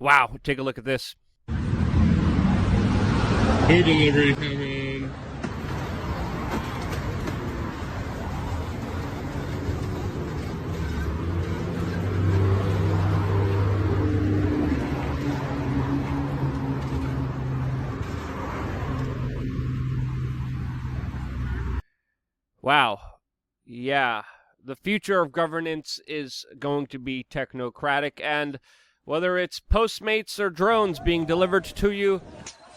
Wow, take a look at this. Food delivery coming. Wow. Yeah, the future of governance is going to be technocratic, and whether it's Postmates or drones being delivered to you,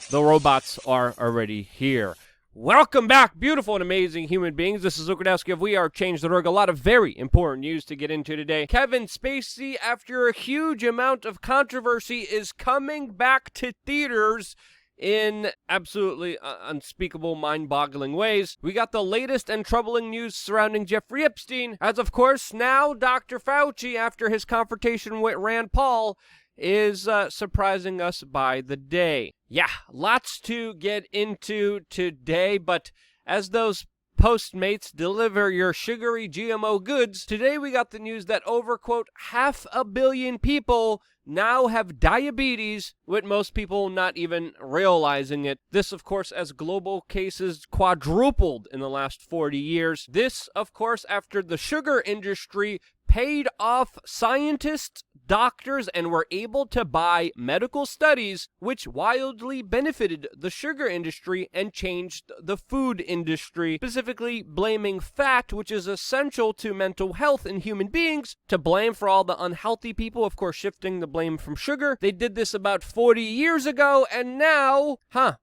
the robots are already here. Welcome back, beautiful and amazing human beings. This is Lukadowski of We Are Change the Org. A lot of very important news to get into today. Kevin Spacey, after a huge amount of controversy, is coming back to theaters in absolutely unspeakable, mind-boggling ways. We got the latest and troubling news surrounding Jeffrey Epstein, as of course now Dr. Fauci, after his confrontation with Rand Paul, is surprising us by the day. Yeah, lots to get into today, but as those Postmates deliver your sugary GMO goods, today we got the news that over, quote, 500 million people now have diabetes, with most people not even realizing it. This, of course, as global cases quadrupled in the last 40 years. This, of course, after the sugar industry paid off scientists, doctors, and were able to buy medical studies which wildly benefited the sugar industry and changed the food industry, specifically blaming fat, which is essential to mental health in human beings, to blame for all the unhealthy people, of course shifting the blame from sugar. They did this about 40 years ago, and now,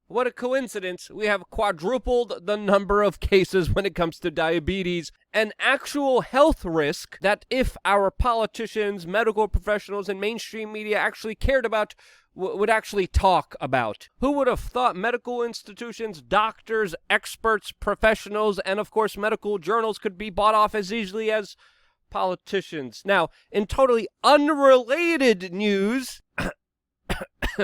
what a coincidence, we have quadrupled the number of cases when it comes to diabetes, an actual health risk that if our politicians, medical professionals, and mainstream media actually cared about, would actually talk about. Who would have thought medical institutions, doctors, experts, professionals, and of course medical journals could be bought off as easily as politicians? Now, in totally unrelated news,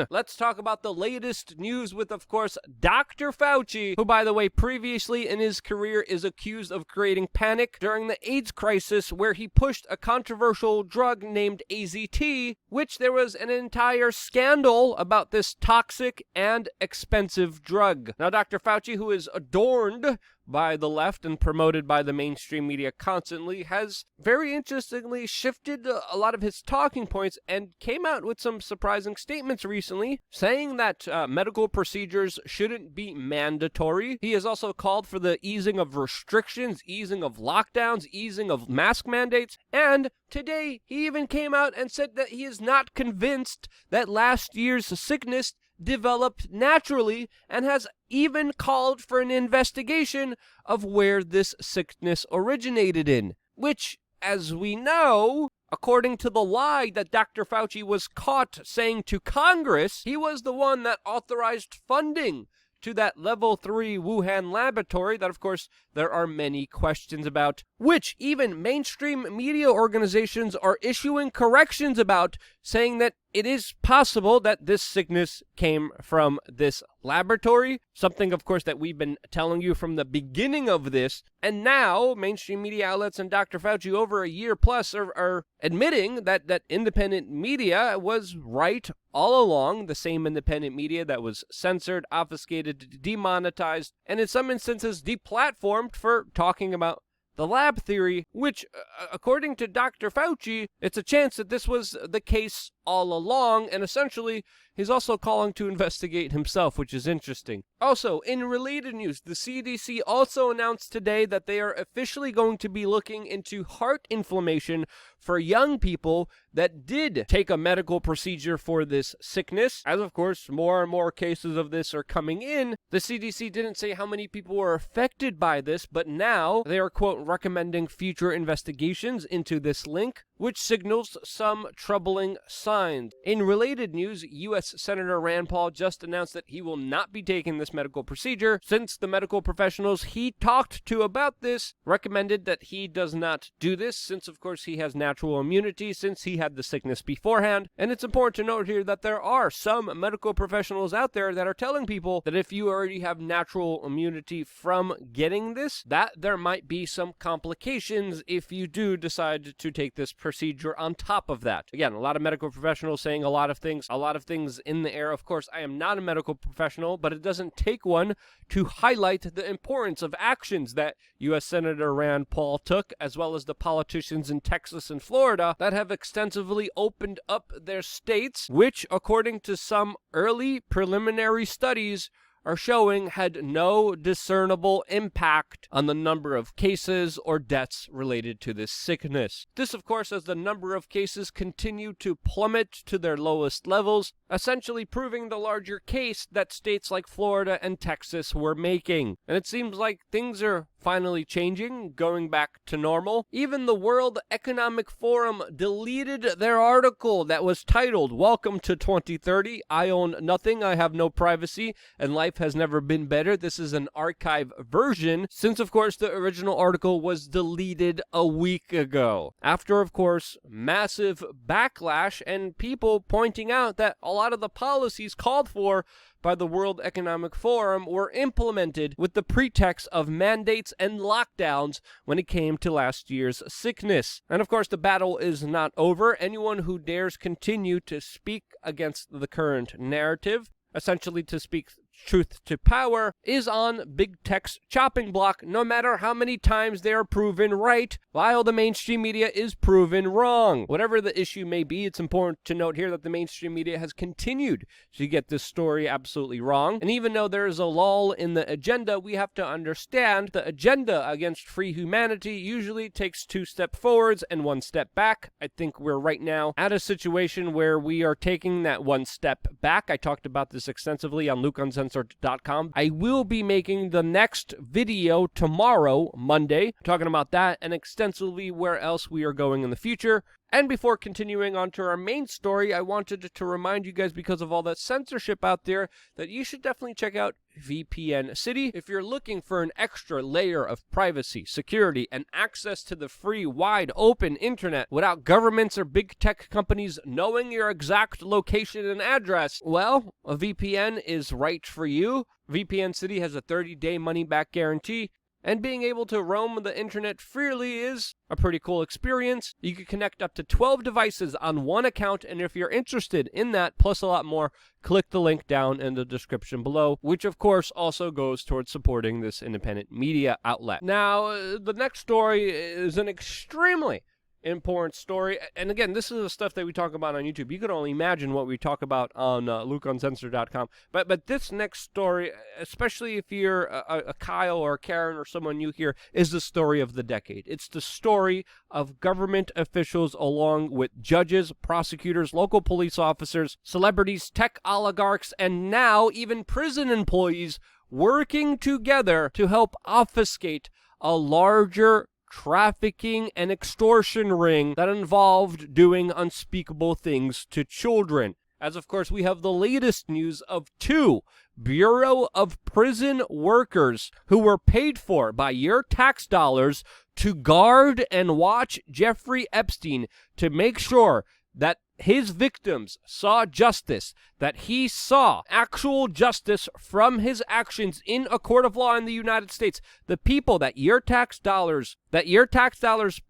let's talk about the latest news with, of course, Dr. Fauci, who, by the way, previously in his career is accused of creating panic during the AIDS crisis, where he pushed a controversial drug named AZT, which there was an entire scandal about this toxic and expensive drug. Now, Dr. Fauci, who is adorned by the left and promoted by the mainstream media constantly, has very interestingly shifted a lot of his talking points and came out with some surprising statements recently, saying that medical procedures shouldn't be mandatory. He has also called for the easing of restrictions, easing of lockdowns, easing of mask mandates, and today he even came out and said that he is not convinced that last year's sickness developed naturally, and has even called for an investigation of where this sickness originated in, which, as we know, according to the lie that Dr. Fauci was caught saying to Congress, he was the one that authorized funding to that level 3 Wuhan laboratory that, of course, there are many questions about, which even mainstream media organizations are issuing corrections about, saying that it is possible that this sickness came from this laboratory, something, of course, that we've been telling you from the beginning of this, and now mainstream media outlets and Dr. Fauci over a year plus are admitting that independent media was right all along, the same independent media that was censored, obfuscated, demonetized, and in some instances deplatformed for talking about the lab theory, which, according to Dr. Fauci, it's a chance that this was the case all along, and essentially, he's also calling to investigate himself, which is interesting. Also, in related news, the CDC also announced today that they are officially going to be looking into heart inflammation for young people that did take a medical procedure for this sickness. As, of course, more and more cases of this are coming in, the CDC didn't say how many people were affected by this, but now they are, quote, recommending future investigations into this link, which signals some troubling signs. In related news, U.S. Senator Rand Paul just announced that he will not be taking this medical procedure, since the medical professionals he talked to about this recommended that he does not do this, since of course he has natural immunity, since he had the sickness beforehand. And it's important to note here that there are some medical professionals out there that are telling people that if you already have natural immunity from getting this, that there might be some complications if you do decide to take this procedure on top of that. Again, a lot of medical professionals saying a lot of things in the air. Of course, I am not a medical professional, but it doesn't take one to highlight the importance of actions that U.S. Senator Rand Paul took, as well as the politicians in Texas and Florida that have extensively opened up their states, which, according to some early preliminary studies, are showing had no discernible impact on the number of cases or deaths related to this sickness. This, of course, as the number of cases continue to plummet to their lowest levels, essentially proving the larger case that states like Florida and Texas were making. And it seems like things are finally changing, going back to normal. Even the World Economic Forum deleted their article that was titled, "Welcome to 2030. I own nothing, I have no privacy, and life has never been better." This is an archive version, since, of course, the original article was deleted a week ago. After, of course, massive backlash and people pointing out that a lot of the policies called for by the World Economic Forum were implemented with the pretext of mandates and lockdowns when it came to last year's sickness. And of course, the battle is not over. Anyone who dares continue to speak against the current narrative, essentially to speak truth to power, is on big tech's chopping block, no matter how many times they are proven right, while the mainstream media is proven wrong. Whatever the issue may be, it's important to note here that the mainstream media has continued to get this story absolutely wrong. And even though there is a lull in the agenda, we have to understand the agenda against free humanity usually takes 2 steps forwards and 1 step back. I think we're right now at a situation where we are taking that 1 step back. I talked about this extensively on LukeUncensored.com. I will be making the next video tomorrow, Monday, talking about that and extensively where else we are going in the future. And before continuing on to our main story, I wanted to remind you guys, because of all that censorship out there, that you should definitely check out VPN City if you're looking for an extra layer of privacy, security, and access to the free, wide open internet without governments or big tech companies knowing your exact location and address. Well, a VPN is right for you. VPN City has a 30-day money-back guarantee, and being able to roam the internet freely is a pretty cool experience. You can connect up to 12 devices on one account, and if you're interested in that, plus a lot more, click the link down in the description below, which of course also goes towards supporting this independent media outlet. Now, the next story is an extremely important story, and again, this is the stuff that we talk about on YouTube. You could only imagine what we talk about on LukeUncensored.com. But this next story, especially if you're a Kyle or a Karen or someone new here, is the story of the decade. It's the story of government officials along with judges, prosecutors, local police officers, celebrities, tech oligarchs, and now even prison employees working together to help obfuscate a larger trafficking and extortion ring that involved doing unspeakable things to children. As of course we have the latest news of 2 Bureau of Prison workers who were paid for by your tax dollars to guard and watch Jeffrey Epstein to make sure that his victims saw justice, that he saw actual justice from his actions in a court of law in the United States. The people that your tax dollars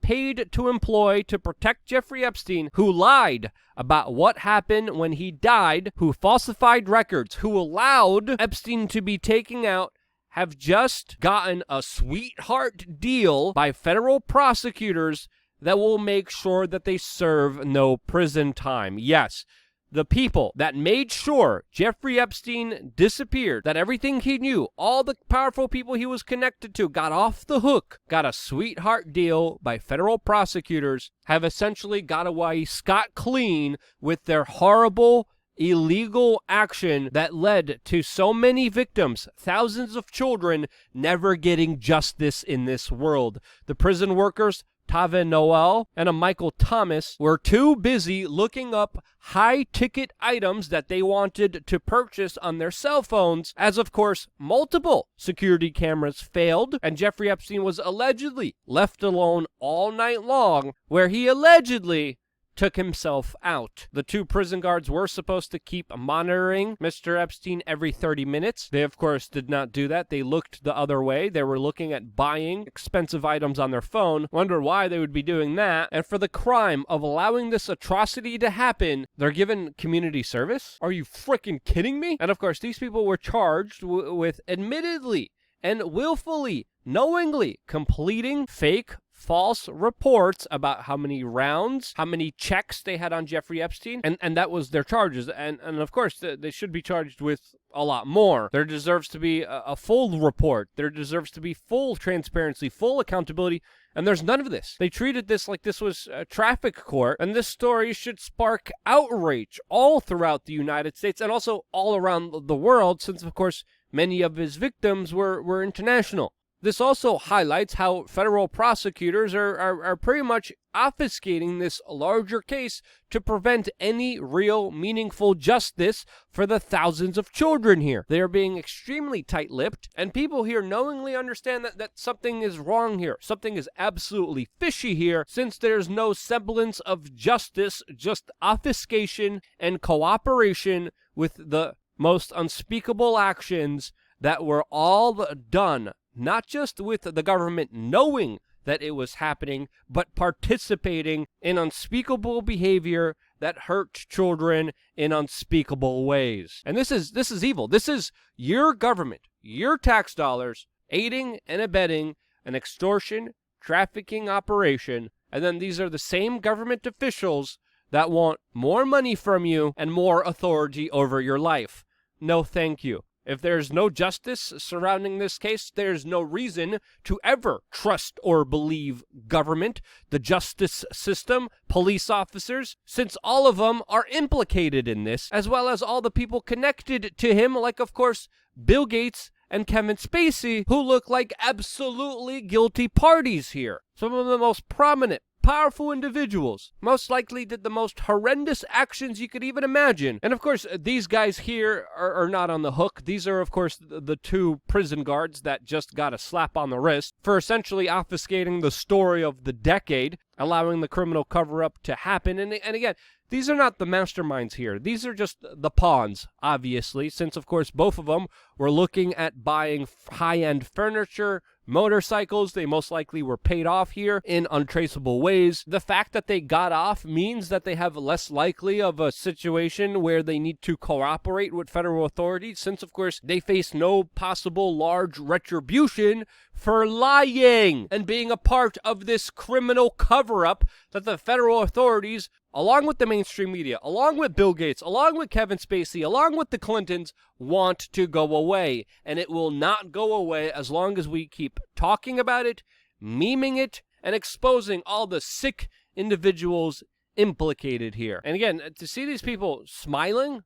paid to employ to protect Jeffrey Epstein, who lied about what happened when he died, who falsified records, who allowed Epstein to be taken out, have just gotten a sweetheart deal by federal prosecutors that will make sure that they serve no prison time. Yes, the people that made sure Jeffrey Epstein disappeared, that everything he knew, all the powerful people he was connected to, got off the hook, got a sweetheart deal by federal prosecutors, have essentially got away scot-clean with their horrible, illegal action that led to so many victims, thousands of children, never getting justice in this world. The prison workers, Tave Noel and a Michael Thomas, were too busy looking up high-ticket items that they wanted to purchase on their cell phones, as of course multiple security cameras failed, and Jeffrey Epstein was allegedly left alone all night long, where he allegedly took himself out. The two prison guards were supposed to keep monitoring Mr. Epstein every 30 minutes. They, of course, did not do that. They looked the other way. They were looking at buying expensive items on their phone. Wonder why they would be doing that. And for the crime of allowing this atrocity to happen, they're given community service? Are you freaking kidding me? And, of course, these people were charged with admittedly and willfully, knowingly completing fake, false reports about how many rounds, how many checks they had on Jeffrey Epstein, and that was their charges. And of course, they should be charged with a lot more. There deserves to be a full report. There deserves to be full transparency, full accountability, and there's none of this. They treated this like this was a traffic court, and this story should spark outrage all throughout the United States and also all around the world, since, of course, many of his victims were international. This also highlights how federal prosecutors are pretty much obfuscating this larger case to prevent any real meaningful justice for the thousands of children here. They are being extremely tight-lipped, and people here knowingly understand that something is wrong here. Something is absolutely fishy here, since there's no semblance of justice, just obfuscation and cooperation with the most unspeakable actions that were all done, not just with the government knowing that it was happening, but participating in unspeakable behavior that hurt children in unspeakable ways. And this is evil. This is your government, your tax dollars, aiding and abetting an extortion, trafficking operation, and then these are the same government officials that want more money from you and more authority over your life. No, thank you. If there's no justice surrounding this case, there's no reason to ever trust or believe government, the justice system, police officers, since all of them are implicated in this, as well as all the people connected to him, like, of course, Bill Gates and Kevin Spacey, who look like absolutely guilty parties here. Some of the most prominent, powerful individuals most likely did the most horrendous actions you could even imagine. And of course, these guys here are not on the hook. These are, of course, the two prison guards that just got a slap on the wrist for essentially obfuscating the story of the decade, allowing the criminal cover-up to happen. And again, these are not the masterminds here. These are just the pawns, obviously, since, of course, both of them were looking at buying high-end furniture, motorcycles. They most likely were paid off here in untraceable ways. The fact that they got off means that they have less likely of a situation where they need to cooperate with federal authorities, since, of course, they face no possible large retribution for lying and being a part of this criminal cover-up that the federal authorities, along with the mainstream media, along with Bill Gates, along with Kevin Spacey, along with the Clintons, want to go away. And it will not go away as long as we keep talking about it, memeing it, and exposing all the sick individuals implicated here. And again, to see these people smiling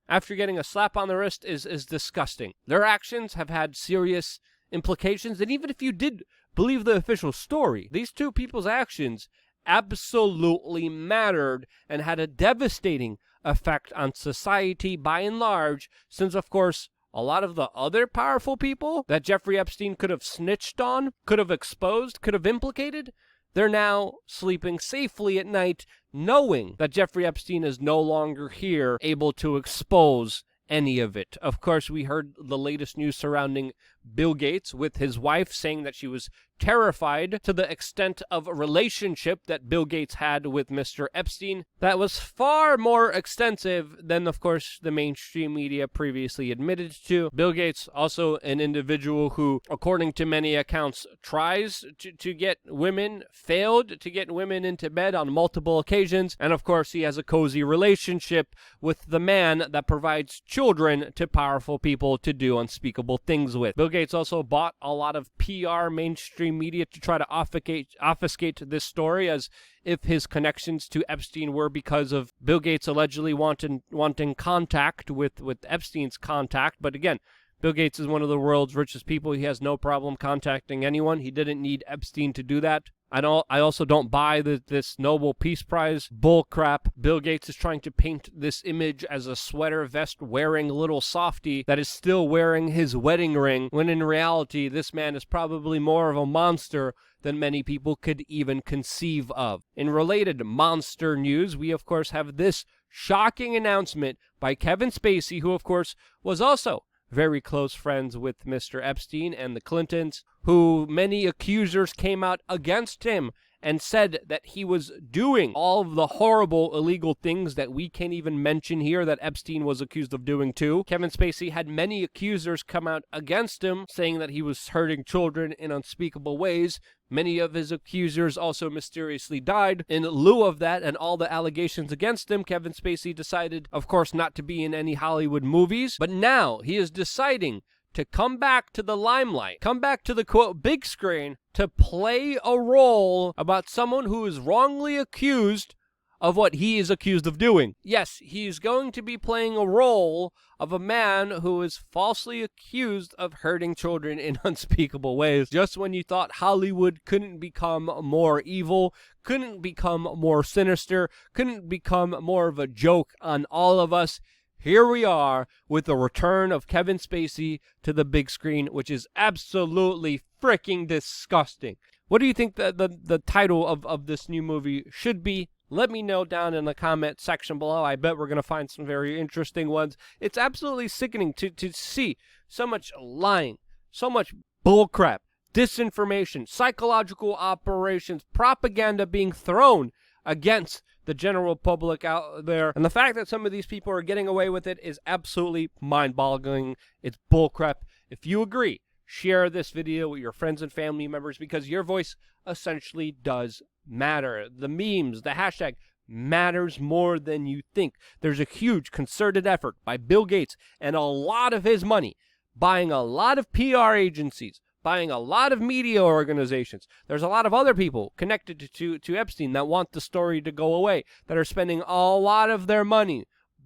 after getting a slap on the wrist is disgusting. Their actions have had serious implications, and even if you did believe the official story, these two people's actions absolutely mattered and had a devastating effect on society by and large, since, of course, a lot of the other powerful people that Jeffrey Epstein could have snitched on, could have exposed, could have implicated, they're now sleeping safely at night knowing that Jeffrey Epstein is no longer here, able to expose any of it. Of course, we heard the latest news surrounding Bill Gates with his wife saying that she was terrified to the extent of a relationship that Bill Gates had with Mr. Epstein that was far more extensive than, of course, the mainstream media previously admitted to. Bill Gates, also an individual who, according to many accounts, tries to get women, failed to get women into bed on multiple occasions, and of course he has a cozy relationship with the man that provides children to powerful people to do unspeakable things with. Bill Gates also bought a lot of PR mainstream media to try to obfuscate this story as if his connections to Epstein were because of Bill Gates allegedly wanting contact with Epstein's contact. But again, Bill Gates is one of the world's richest people. He has no problem contacting anyone. He didn't need Epstein to do that. I also don't buy this Nobel Peace Prize bullcrap. Bill Gates is trying to paint this image as a sweater vest wearing little softy that is still wearing his wedding ring, when in reality, this man is probably more of a monster than many people could even conceive of. In related monster news, we of course have this shocking announcement by Kevin Spacey, who of course was also very close friends with Mr. Epstein and the Clintons, who many accusers came out against him and said that he was doing all of the horrible illegal things that we can't even mention here that Epstein was accused of doing too. Kevin Spacey had many accusers come out against him, saying that he was hurting children in unspeakable ways. Many of his accusers also mysteriously died. In lieu of that and all the allegations against him, Kevin Spacey decided, of course, not to be in any Hollywood movies. But now he is deciding to come back to the limelight, come back to the, quote, big screen to play a role about someone who is wrongly accused of what he is accused of doing. Yes, he's going to be playing a role of a man who is falsely accused of hurting children in unspeakable ways. Just when you thought Hollywood couldn't become more evil, couldn't become more sinister, couldn't become more of a joke on all of us, here we are with the return of Kevin Spacey to the big screen, which is absolutely freaking disgusting. What do you think the title of this new movie should be? Let me know down in the comment section below. I bet we're going to find some very interesting ones. It's absolutely sickening to see so much lying, so much bullcrap, disinformation, psychological operations, propaganda being thrown against the general public out there. And the fact that some of these people are getting away with it is absolutely mind-boggling. It's bullcrap. If you agree, share this video with your friends and family members, because your voice essentially does matter. The memes, the hashtag matters more than you think. There's a huge concerted effort by Bill Gates and a lot of his money buying a lot of PR agencies, buying a lot of media organizations. There's a lot of other people connected to Epstein that want the story to go away, that are spending a lot of their money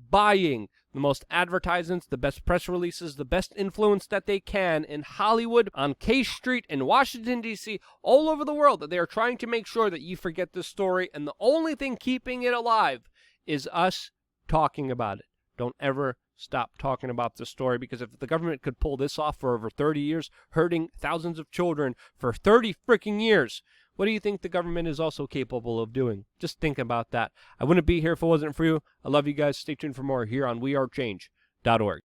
buying the most advertisements, the best press releases, the best influence that they can in Hollywood, on K Street, in Washington, D.C., all over the world, that they are trying to make sure that you forget this story, and the only thing keeping it alive is us talking about it. Don't ever stop talking about this story, because if the government could pull this off for over 30 years, hurting thousands of children for 30 freaking years, what do you think the government is also capable of doing? Just think about that. I wouldn't be here if it wasn't for you. I love you guys. Stay tuned for more here on wearechange.org.